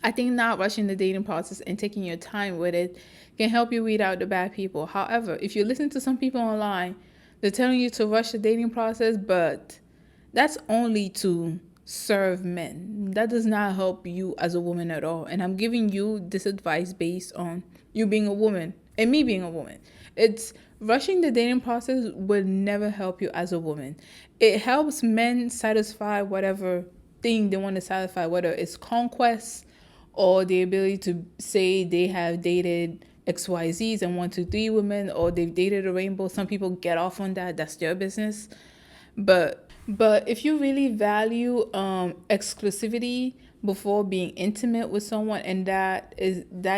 I think not rushing the dating process and taking your time with it can help you weed out the bad people. However, if you listen to some people online, they're telling you to rush the dating process, but that's only to serve men. That does not help you as a woman at all. And I'm giving you this advice based on you being a woman and me being a woman. It's rushing the dating process will never help you as a woman. It helps men satisfy whatever thing they want to satisfy, whether it's conquest or the ability to say they have dated XYZs and 1, 2, 3 women, or they've dated a rainbow. Some people get off on that. That's their business. But if you really value exclusivity before being intimate with someone, and that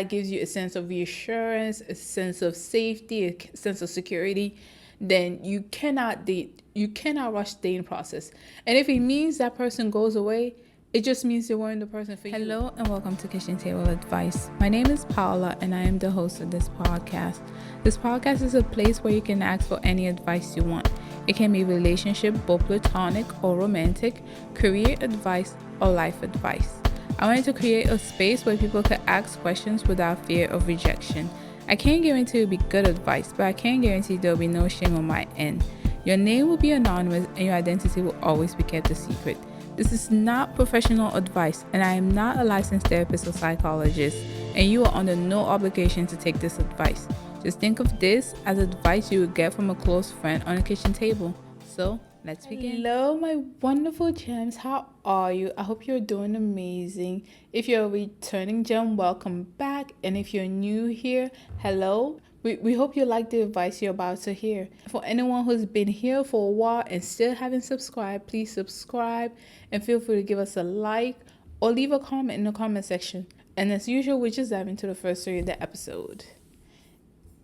gives you a sense of reassurance, a sense of safety, a sense of security, then you cannot rush the dating process. And if it means that person goes away, it just means they weren't the person for you. Hello and welcome to Kitchen Table Advice. My name is Paula and I am the host of this podcast. This podcast is a place where you can ask for any advice you want. It can be relationship, both platonic or romantic, career advice, or life advice. I wanted to create a space where people could ask questions without fear of rejection. I can't guarantee it'll be good advice, but I can guarantee there'll be no shame on my end. Your name will be anonymous and your identity will always be kept a secret. This is not professional advice, and I am not a licensed therapist or psychologist, and you are under no obligation to take this advice. Just think of this as advice you would get from a close friend on a kitchen table. So, let's begin. Hello, my wonderful gems. How are you? I hope you're doing amazing. If you're a returning gem, welcome back. And if you're new here, hello. We hope you like the advice you're about to hear. For anyone who's been here for a while and still haven't subscribed, please subscribe and feel free to give us a like or leave a comment in the comment section. And as usual, we just dive into the first story of the episode.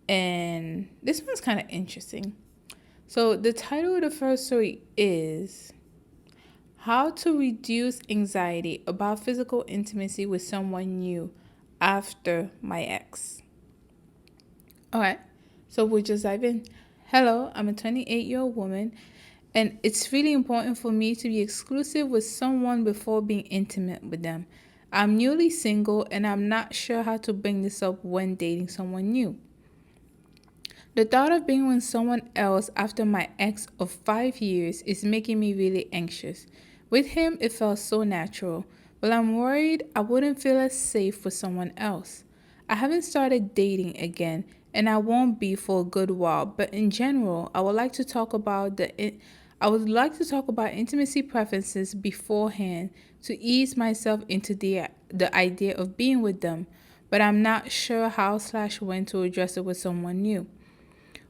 And this one's kind of interesting. So the title of the first story is How to Reduce Anxiety About Physical Intimacy with Someone New After My Ex. Alright, so we'll just dive in. Hello, I'm a 28-year-old woman, and it's really important for me to be exclusive with someone before being intimate with them. I'm newly single, and I'm not sure how to bring this up when dating someone new. The thought of being with someone else after my ex of 5 years is making me really anxious. With him, it felt so natural, but I'm worried I wouldn't feel as safe with someone else. I haven't started dating again, and I won't be for a good while, but in general, I would like to talk about intimacy preferences beforehand to ease myself into the idea of being with them, but I'm not sure how/when to address it with someone new.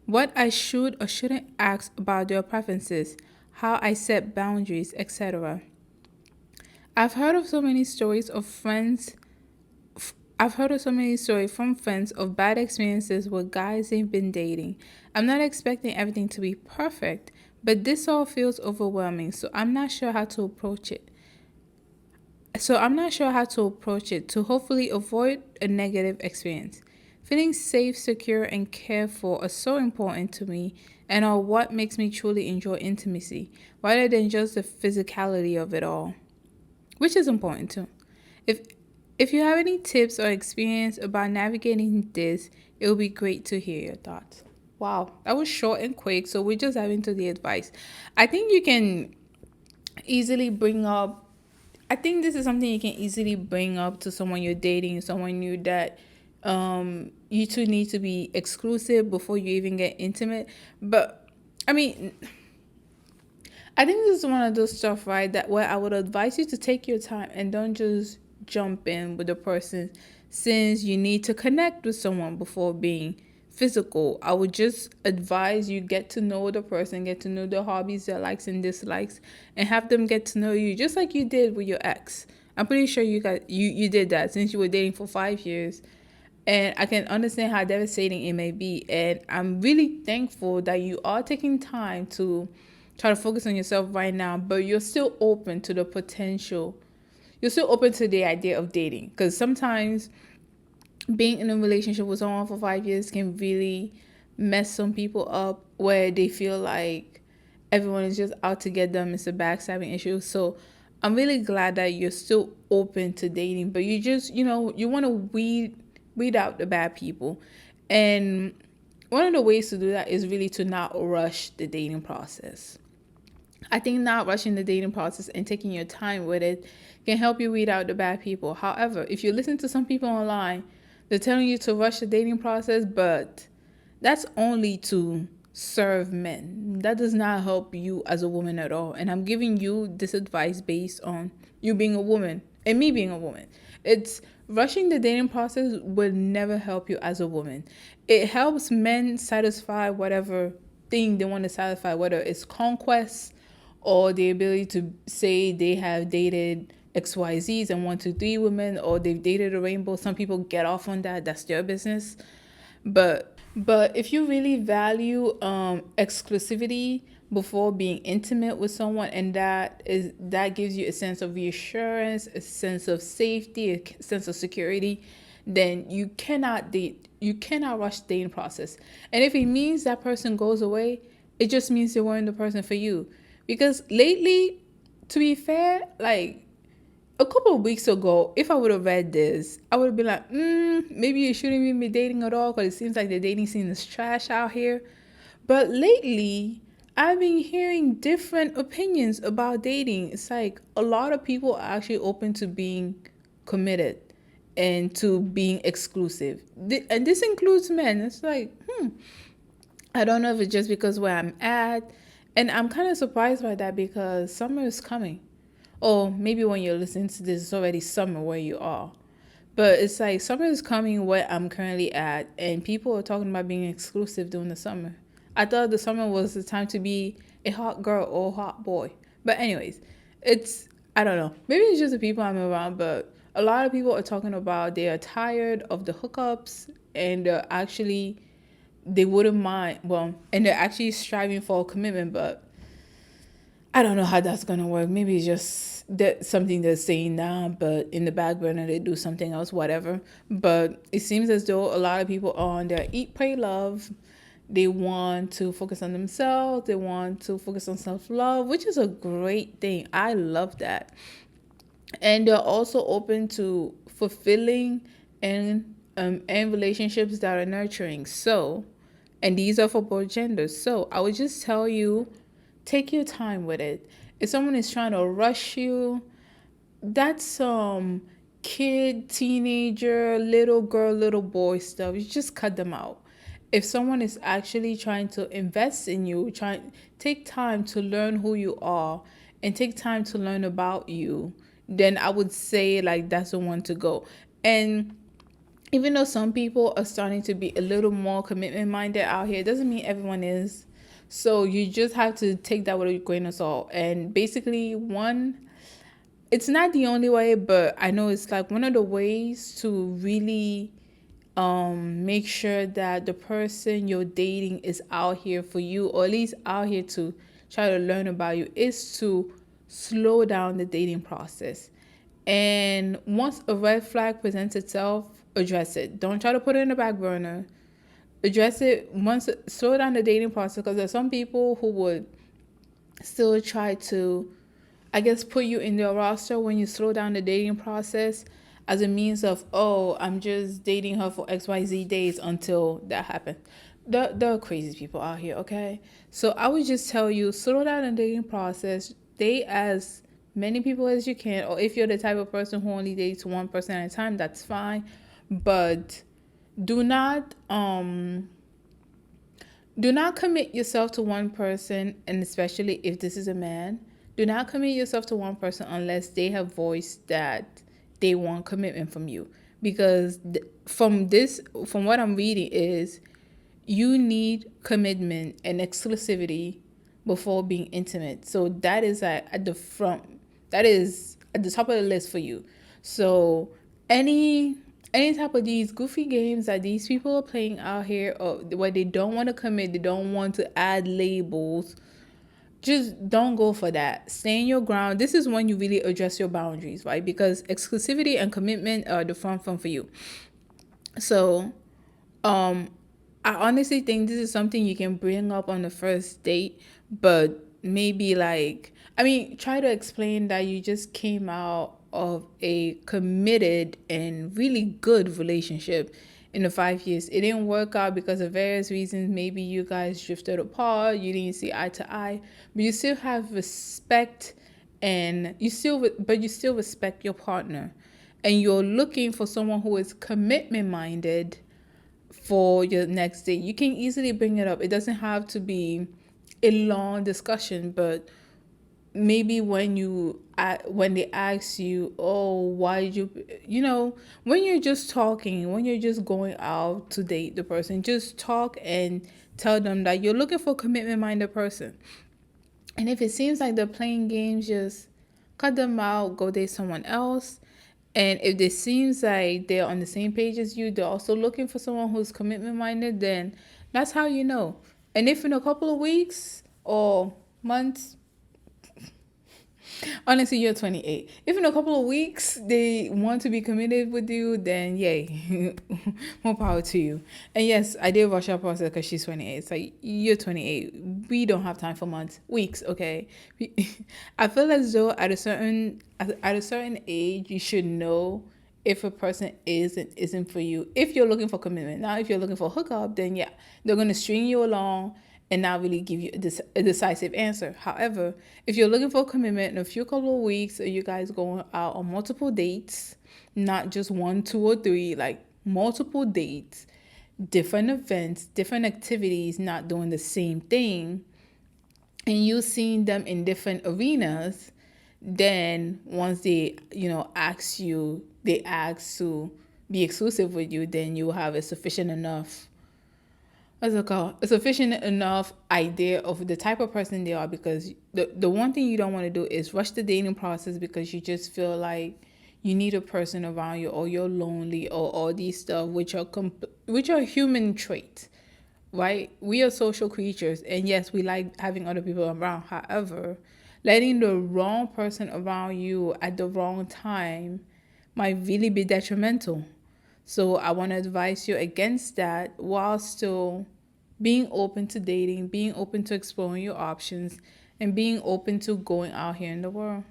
What I should or shouldn't ask about their preferences, how I set boundaries, etc. I've heard so many stories from friends of bad experiences with guys they've been dating. I'm not expecting everything to be perfect, but this all feels overwhelming, so I'm not sure how to approach it. To hopefully avoid a negative experience. Feeling safe, secure, and cared for are so important to me and are what makes me truly enjoy intimacy, rather than just the physicality of it all, which is important too. If you have any tips or experience about navigating this, it would be great to hear your thoughts. Wow, that was short and quick, so we just dive into the advice. I think you can easily bring up, I think this is something you can easily bring up to someone you're dating, someone new, that you two need to be exclusive before you even get intimate. But I mean, I think this is one of those stuff, right, that where I would advise you to take your time and don't just jump in with the person, since you need to connect with someone before being physical. I would just advise you get to know the person, get to know their hobbies, their likes and dislikes, and have them get to know you just like you did with your ex. I'm pretty sure you did that since you were dating for 5 years. And I can understand how devastating it may be. And I'm really thankful that you are taking time to try to focus on yourself right now, but you're still open to the potential. You're still open to the idea of dating. Because sometimes being in a relationship with someone for 5 years can really mess some people up, where they feel like everyone is just out to get them. It's a backstabbing issue. So I'm really glad that you're still open to dating, but you just, you want to weed out the bad people. And one of the ways to do that is really to not rush the dating process. I think not rushing the dating process and taking your time with it can help you weed out the bad people. However, if you listen to some people online, they're telling you to rush the dating process, but that's only to serve men. That does not help you as a woman at all. And I'm giving you this advice based on you being a woman and me being a woman. It's rushing the dating process will never help you as a woman. It helps men satisfy whatever thing they want to satisfy, whether it's conquest or the ability to say they have dated XYZs and 1, 2, 3 women, or they've dated a rainbow. Some people get off on that. That's their business. But if you really value exclusivity before being intimate with someone, and that gives you a sense of reassurance, a sense of safety, a sense of security, then you cannot rush the dating process. And if it means that person goes away, it just means they weren't the person for you. Because lately, to be fair, like a couple of weeks ago, if I would have read this, I would have been like, maybe you shouldn't even be dating at all because it seems like the dating scene is trash out here. But lately, I've been hearing different opinions about dating. It's like a lot of people are actually open to being committed and to being exclusive. And this includes men. It's like, I don't know if it's just because where I'm at. And I'm kind of surprised by that because summer is coming. Or maybe when you're listening to this, it's already summer where you are. But it's like summer is coming where I'm currently at, and people are talking about being exclusive during the summer. I thought the summer was the time to be a hot girl or a hot boy. But anyways, I don't know. Maybe it's just the people I'm around, but a lot of people are talking about they are tired of the hookups and they wouldn't mind. Well, and they're actually striving for a commitment, but I don't know how that's gonna work. Maybe it's just that something they're saying now, but in the back burner they do something else, whatever. But it seems as though a lot of people are on their eat, pray, love. They want to focus on themselves. They want to focus on self-love, which is a great thing. I love that. And they're also open to fulfilling and relationships that are nurturing. So, and these are for both genders. So I would just tell you, take your time with it. If someone is trying to rush you, that's some kid, teenager, little girl, little boy stuff. You just cut them out. If someone is actually trying to invest in you, take time to learn who you are and take time to learn about you, then I would say like that's the one to go. And even though some people are starting to be a little more commitment minded out here, it doesn't mean everyone is. So you just have to take that with a grain of salt. And basically, it's not the only way, but I know it's like one of the ways to really make sure that the person you're dating is out here for you, or at least out here to try to learn about you, is to slow down the dating process. And once a red flag presents itself, address it. Don't try to put it in the back burner. Address it once, slow down the dating process, because there's some people who would still try to, I guess, put you in their roster when you slow down the dating process as a means of, oh, I'm just dating her for XYZ days until that happens. There are crazy people out here, okay? So I would just tell you, slow down the dating process. Date as many people as you can, or if you're the type of person who only dates one person at a time, that's fine. But do not commit yourself to one person, and especially if this is a man, do not commit yourself to one person unless they have voiced that they want commitment from you. Because from what I'm reading is you need commitment and exclusivity before being intimate. So that is at the front. That is at the top of the list for you. So any type of these goofy games that these people are playing out here, or where they don't want to commit, they don't want to add labels, just don't go for that. Stay in your ground. This is when you really address your boundaries, right? Because exclusivity and commitment are the front for you. So, I honestly think this is something you can bring up on the first date, but maybe like I mean, try to explain that you just came out of a committed and really good relationship in the 5 years. It didn't work out because of various reasons. Maybe you guys drifted apart, you didn't see eye to eye, but you still have respect, and you still respect your partner. And you're looking for someone who is commitment minded for your next date. You can easily bring it up. It doesn't have to be a long discussion, but maybe when they ask you, oh, why did when you're just talking, when you're just going out to date the person, just talk and tell them that you're looking for a commitment minded person. And if it seems like they're playing games, just cut them out, go date someone else. And if it seems like they're on the same page as you, they're also looking for someone who's commitment minded, then that's how you know. And if in a couple of weeks or months, honestly, you're 28. If in a couple of weeks they want to be committed with you, then yay, more power to you. And yes, I did rush our process because she's 28. It's like, you're 28. We don't have time for months, weeks. Okay. I feel as though at a certain age, you should know if a person is and isn't for you. If you're looking for commitment, now if you're looking for hookup, then yeah, they're gonna string you along and not really give you a decisive answer. However, if you're looking for commitment in a few couple of weeks, or you guys going out on multiple dates, not just one, two, or three, like multiple dates, different events, different activities, not doing the same thing, and you seeing them in different arenas, then once they ask to be exclusive with you, then you have a sufficient enough what's it called? A sufficient enough idea of the type of person they are, because the one thing you don't want to do is rush the dating process because you just feel like you need a person around you, or you're lonely, or all these stuff, which are human traits, right? We are social creatures, and yes, we like having other people around. However, letting the wrong person around you at the wrong time might really be detrimental. So I want to advise you against that, while still being open to dating, being open to exploring your options, and being open to going out here in the world.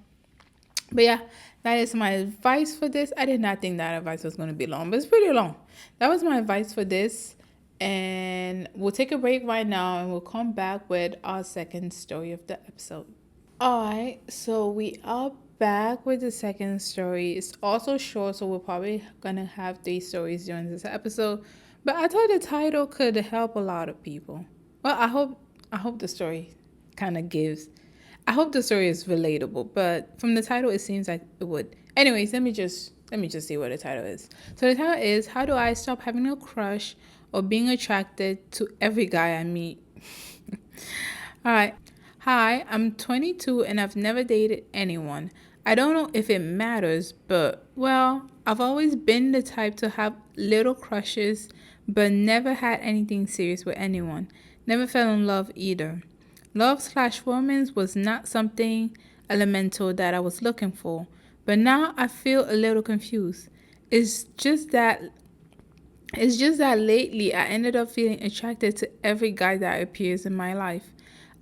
But yeah, that is my advice for this. I did not think that advice was going to be long, but it's pretty long. That was my advice for this. And we'll take a break right now, and we'll come back with our second story of the episode. Alright, so we are back with the second story. It's also short, so we're probably gonna have 3 stories during this episode. But I thought the title could help a lot of people. Well, I hope the story kind of gives. I hope the story is relatable, but from the title, it seems like it would. Anyways, let me just see what the title is. So the title is, "How do I stop having a crush or being attracted to every guy I meet?" All right. Hi, I'm 22 and I've never dated anyone. I don't know if it matters, but well, I've always been the type to have little crushes, but never had anything serious with anyone. Never fell in love either. Love/romance was not something elemental that I was looking for, but now I feel a little confused. It's just that it's just that lately I ended up feeling attracted to every guy that appears in my life.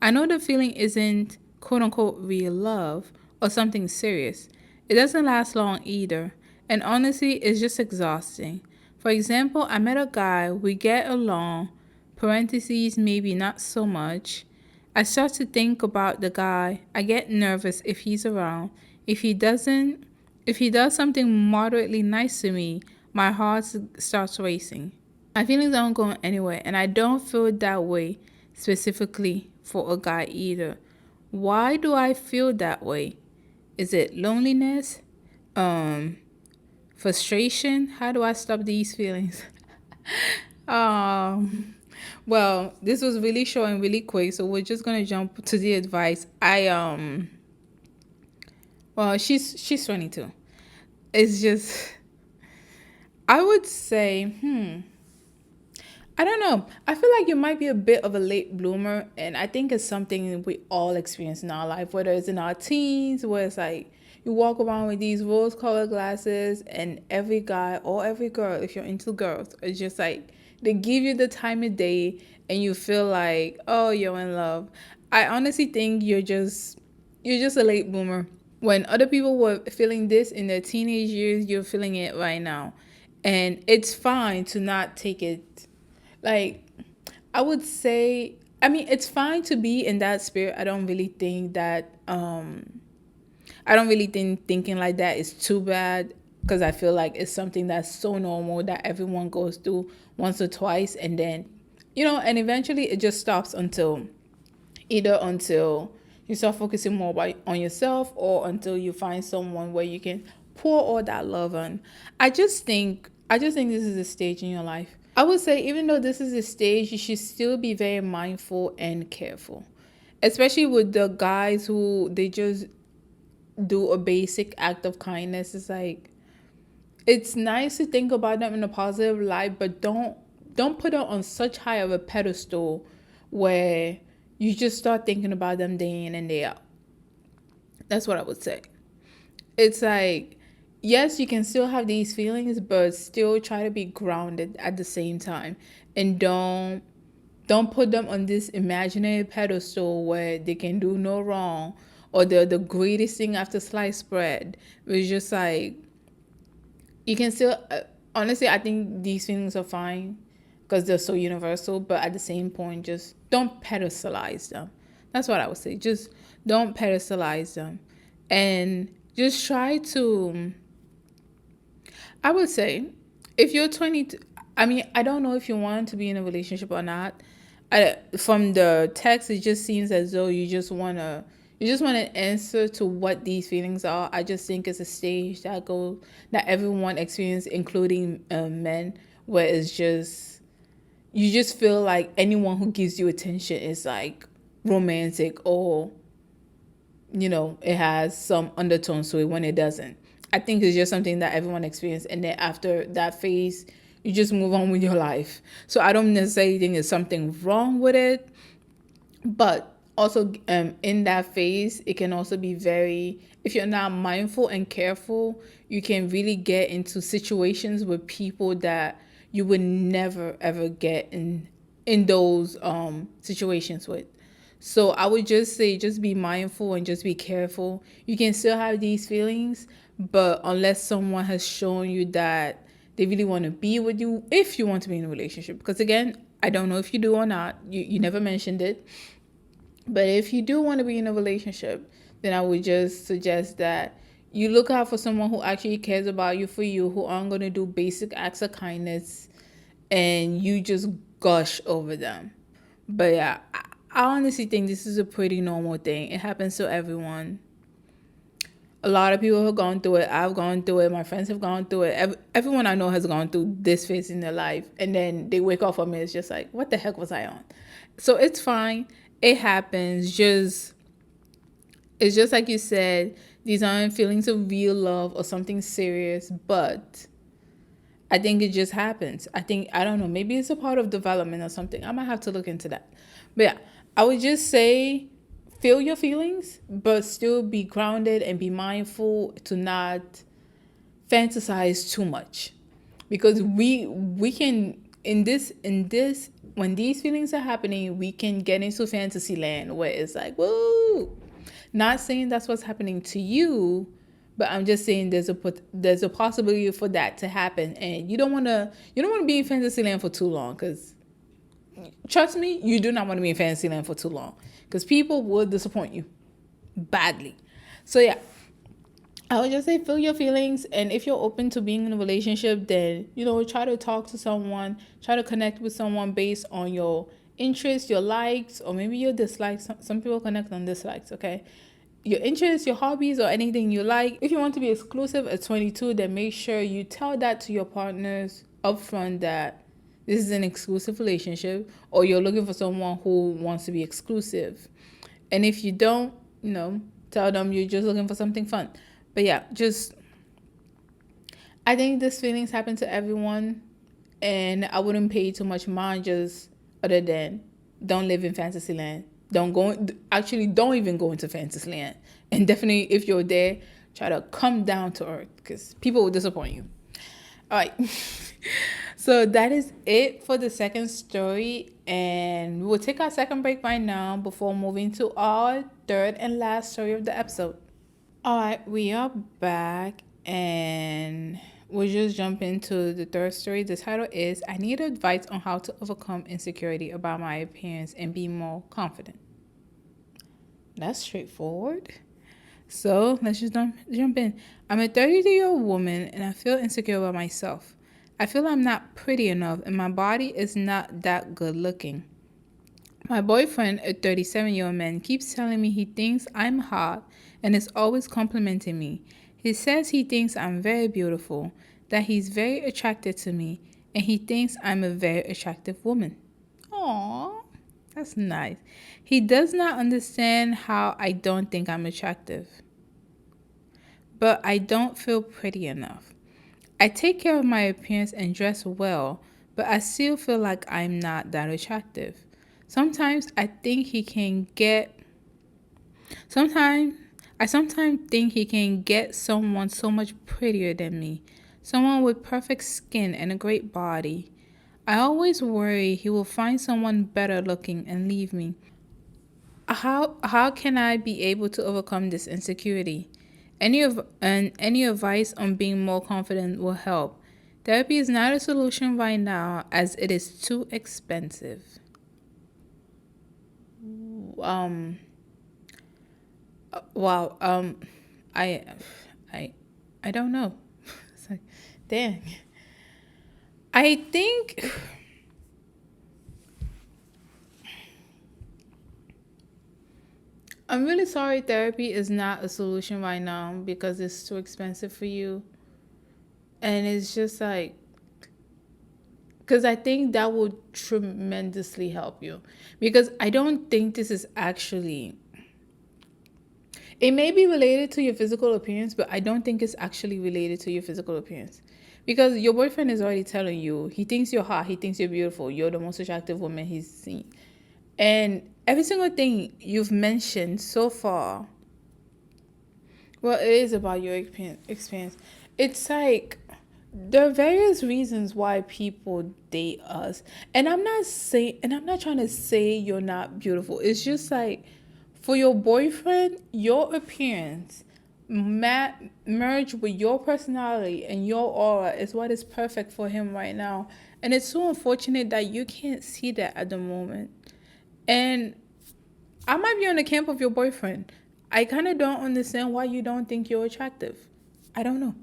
I know the feeling isn't quote unquote real love or something serious. It doesn't last long either, and honestly, it's just exhausting. For example, I met a guy, we get along, parentheses, maybe not so much. I start to think about the guy. I get nervous if he's around. If he doesn't, if he does something moderately nice to me, my heart starts racing. My feelings aren't going anywhere, and I don't feel that way specifically for a guy either. Why do I feel that way? Is it loneliness? Um, Frustration? How do I stop these feelings? um, well, this was really short and really quick, so we're just gonna jump to the advice. Well, she's 22. It's just, I would say, I don't know. I feel like you might be a bit of a late bloomer, and I think it's something we all experience in our life, whether it's in our teens, where it's like you walk around with these rose-colored glasses, and every guy or every girl, if you're into girls, it's just like they give you the time of day, and you feel like, oh, you're in love. I honestly think you're just you're just a late boomer. When other people were feeling this in their teenage years, you're feeling it right now. And it's fine to not take it. Like, I would say, I mean, it's fine to be in that spirit. I don't really think thinking like that is too bad, because I feel like it's something that's so normal that everyone goes through once or twice, and then, and eventually it just stops until you start focusing more on yourself, or until you find someone where you can pour all that love on. I just think this is a stage in your life. I would say, even though this is a stage, you should still be very mindful and careful, especially with the guys who they just do a basic act of kindness. It's like, it's nice to think about them in a positive light, but don't put them on such high of a pedestal where you just start thinking about them day in and day out. That's what I would say. It's like, yes, you can still have these feelings, but still try to be grounded at the same time, and don't put them on this imaginary pedestal where they can do no wrong, or they're the greatest thing after sliced bread. It's just like, you can still, honestly, I think these feelings are fine because they're so universal, but at the same point, just don't pedestalize them. That's what I would say. Just don't pedestalize them, and just try to, I would say, if you're 20, I mean, I don't know if you want to be in a relationship or not. From the text, it just seems as though you just want an answer to what these feelings are. I just think it's a stage that everyone experiences, including men, where it's just, you just feel like anyone who gives you attention is like romantic, or it has some undertones to it when it doesn't. I think it's just something that everyone experiences, and then after that phase, you just move on with your life. So I don't necessarily think there's something wrong with it, but also, in that phase, it can also be very, if you're not mindful and careful, you can really get into situations with people that you would never ever get in those situations with. So I would just say, just be mindful and just be careful. You can still have these feelings, but unless someone has shown you that they really want to be with you, if you want to be in a relationship. Because again, I don't know if you do or not. You never mentioned it. But if you do want to be in a relationship, then I would just suggest that you look out for someone who actually cares about you, for you, who aren't going to do basic acts of kindness and you just gush over them. But yeah, I honestly think this is a pretty normal thing. It happens to everyone. A lot of people have gone through it. I've gone through it. My friends have gone through it. Everyone I know has gone through this phase in their life. And then they wake up from it. It's just like, what the heck was I on? So it's fine. It happens. It's just like you said, these aren't feelings of real love or something serious, but I think it just happens. I don't know, maybe it's a part of development or something. I might have to look into that. But yeah, I would just say, feel your feelings, but still be grounded and be mindful to not fantasize too much. Because we can, in this when these feelings are happening, we can get into fantasy land where it's like, whoa. Not saying that's what's happening to you, but I'm just saying there's a possibility for that to happen, and you don't want to be in fantasy land for too long, because trust me, you do not want to be in fantasy land for too long, because people will disappoint you badly. So yeah, I would just say, feel your feelings, and if you're open to being in a relationship, then try to talk to someone, try to connect with someone based on your interests, your likes, or maybe your dislikes. Some people connect on dislikes, okay? Your interests, your hobbies, or anything you like. If you want to be exclusive at 22, then make sure you tell that to your partners upfront, that this is an exclusive relationship, or you're looking for someone who wants to be exclusive. And if you don't, tell them you're just looking for something fun. But yeah, I think these feelings happen to everyone, and I wouldn't pay too much mind, just other than, don't live in fantasy land. Don't even go into fantasy land. And definitely, if you're there, try to come down to earth, because people will disappoint you. All right. So that is it for the second story, and we'll take our second break right now before moving to our third and last story of the episode. All right, we are back, and we'll just jump into the third story. The title is I Need Advice on How to Overcome Insecurity About My Appearance and Be More Confident. That's straightforward. So let's just jump in. I'm a 32-year-old woman and I feel insecure about myself. I feel I'm not pretty enough and my body is not that good looking. My boyfriend, a 37-year-old man, keeps telling me he thinks I'm hot and is always complimenting me. He says he thinks I'm very beautiful, that he's very attracted to me, and he thinks I'm a very attractive woman. Aww, that's nice. He does not understand how I don't think I'm attractive, but I don't feel pretty enough. I take care of my appearance and dress well, but I still feel like I'm not that attractive. Sometimes I think he can get sometimes I sometimes think he can get someone so much prettier than me, someone with perfect skin and a great body. I always worry he will find someone better looking and leave me. How can I be able to overcome this insecurity? Any advice on being more confident will help. Therapy is not a solution right now as it is too expensive. Um wow. I I I don't know. It's like, dang. I think I'm really sorry therapy is not a solution right now because it's too expensive for you. And it's just like, because I think that would tremendously help you. Because I don't think this is actually, it may be related to your physical appearance, but I don't think it's actually related to your physical appearance. Because your boyfriend is already telling you, he thinks you're hot, he thinks you're beautiful, you're the most attractive woman he's seen. And every single thing you've mentioned so far, well, it is about your experience. It's like there are various reasons why people date us, and I'm not trying to say you're not beautiful. It's just like for your boyfriend, your appearance merge with your personality and your aura is what is perfect for him right now. And it's so unfortunate that you can't see that at the moment. And I might be on the camp of your boyfriend. I kind of don't understand why you don't think you're attractive. I don't know.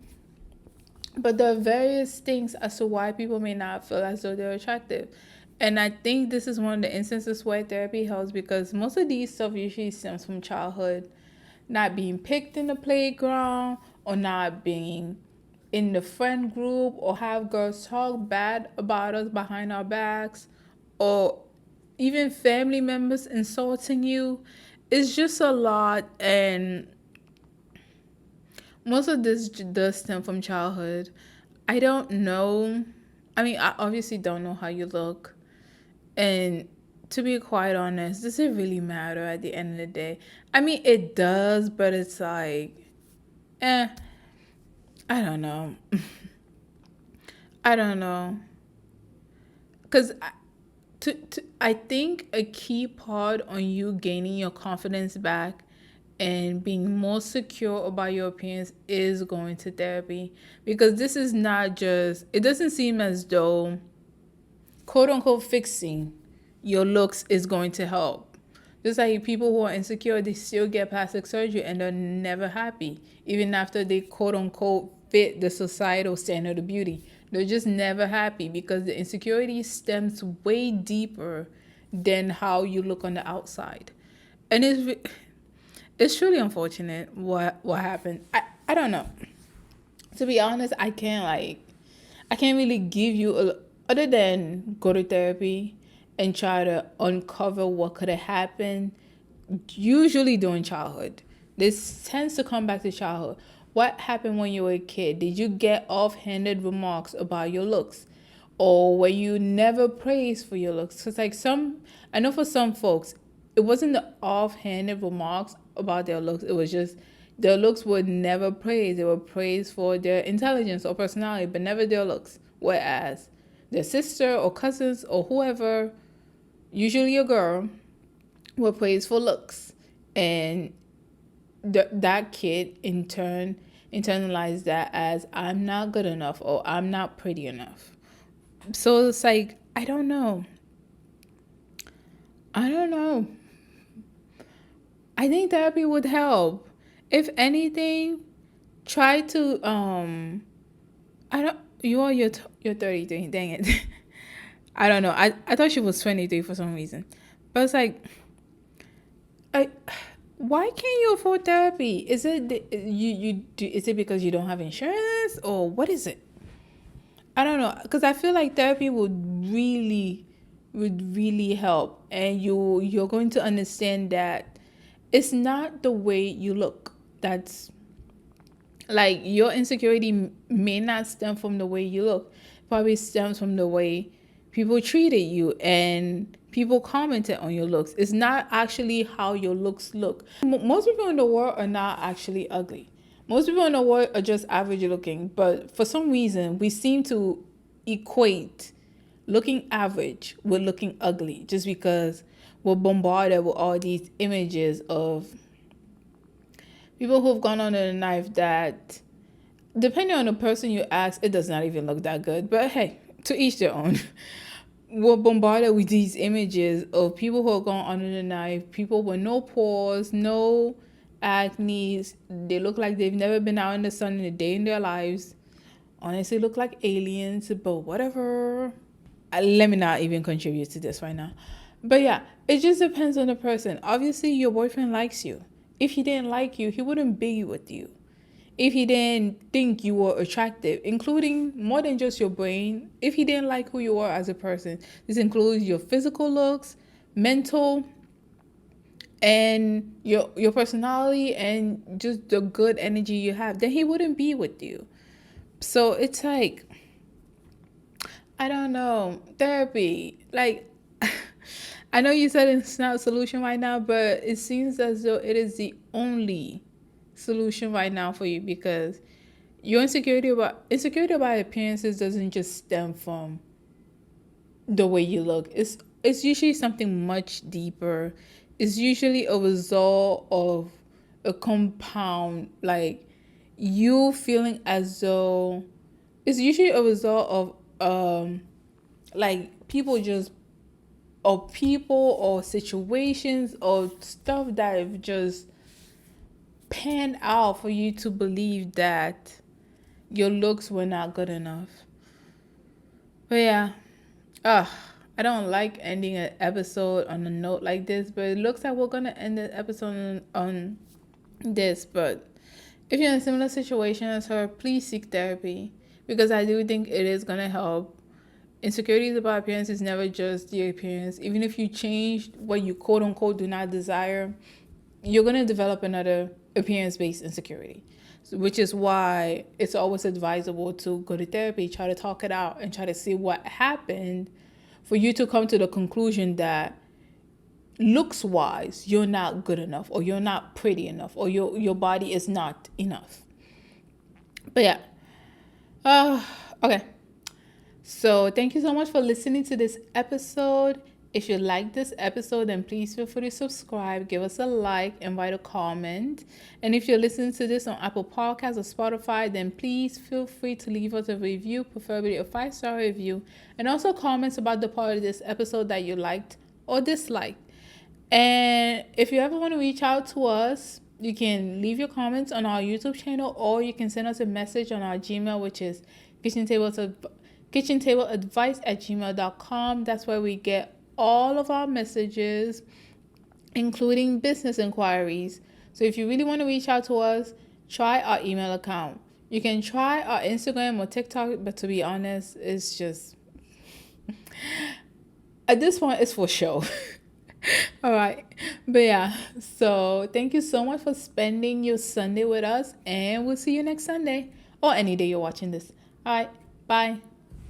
But there are various things as to why people may not feel as though they're attractive. And I think this is one of the instances where therapy helps because most of these stuff usually stems from childhood. Not being picked in the playground or not being in the friend group or have girls talk bad about us behind our backs or even family members insulting you. It's just a lot, and most of this does stem from childhood. I don't know. I mean, I obviously don't know how you look. And to be quite honest, does it really matter at the end of the day? I mean, it does, but it's like, eh, I don't know. I don't know. Because I think a key part on you gaining your confidence back and being more secure about your appearance is going to therapy, because this is not just, it doesn't seem as though quote unquote fixing your looks is going to help. Just like people who are insecure, they still get plastic surgery and they're never happy even after they quote unquote fit the societal standard of beauty. They're just never happy because the insecurity stems way deeper than how you look on the outside. And it's truly unfortunate what happened. I don't know. To be honest, I can't really give you other than go to therapy and try to uncover what could have happened. Usually during childhood, this tends to come back to childhood. What happened when you were a kid? Did you get offhanded remarks about your looks? Or were you never praised for your looks? Because I know for some folks, it wasn't the offhanded remarks about their looks. It was just their looks were never praised. They were praised for their intelligence or personality, but never their looks. Whereas their sister or cousins or whoever, usually a girl, were praised for looks. And that kid in turn internalized that as I'm not good enough or I'm not pretty enough. So it's like, I don't know. I don't know. I think therapy would help. If anything, try to I don't you're 33, dang it. I don't know. I thought she was 23 for some reason. But it's like I why can't you afford therapy? Is it is it because you don't have insurance or what is it? I don't know, because I feel like therapy would really help, and you're going to understand that it's not the way you look. That's like your insecurity may not stem from the way you look. It probably stems from the way people treated you and people commented on your looks. It's not actually how your looks look. Most people in the world are not actually ugly. Most people in the world are just average looking, but for some reason we seem to equate looking average with looking ugly just because we're bombarded with all these images of people who've gone under the knife that, depending on the person you ask, it does not even look that good. But hey, to each their own. We're bombarded with these images of people who are gone under the knife, people with no pores, no acne. They look like they've never been out in the sun in a day in their lives. Honestly, look like aliens, but whatever. Let me not even contribute to this right now. But yeah, it just depends on the person. Obviously, your boyfriend likes you. If he didn't like you, he wouldn't be with you. If he didn't think you were attractive, including more than just your brain, if he didn't like who you are as a person, this includes your physical looks, mental, and your personality, and just the good energy you have, then he wouldn't be with you. So it's like, I don't know, therapy. Like, I know you said it's not a solution right now, but it seems as though it is the only solution right now for you, because your insecurity about appearances doesn't just stem from the way you look. It's usually something much deeper. It's usually a result of a compound, like you feeling as though it's usually a result of like people or situations or stuff that have just panned out for you to believe that your looks were not good enough. But yeah, I don't like ending an episode on a note like this, but it looks like we're gonna end the episode on this. But if you're in a similar situation as her, please seek therapy, because I do think it is gonna help. Insecurities about appearance is never just the appearance. Even if you change what you quote unquote do not desire, you're going to develop another appearance-based insecurity, which is why it's always advisable to go to therapy, try to talk it out, and try to see what happened for you to come to the conclusion that looks-wise, you're not good enough, or you're not pretty enough, or your body is not enough. But yeah. Okay. So thank you so much for listening to this episode. If you like this episode, then please feel free to subscribe, give us a like, and write a comment. And if you're listening to this on Apple Podcasts or Spotify, then please feel free to leave us a review, preferably a 5-star review, and also comments about the part of this episode that you liked or disliked. And if you ever want to reach out to us, you can leave your comments on our YouTube channel, or you can send us a message on our Gmail, which is kitchentableadvice@gmail.com. That's where we get all of our messages, including business inquiries. So if you really want to reach out to us, try our email account. You can try our Instagram or TikTok, but to be honest, it's just at this point it's for show. All right. But yeah, so thank you so much for spending your Sunday with us, and we'll see you next Sunday or any day you're watching this. All right. Bye.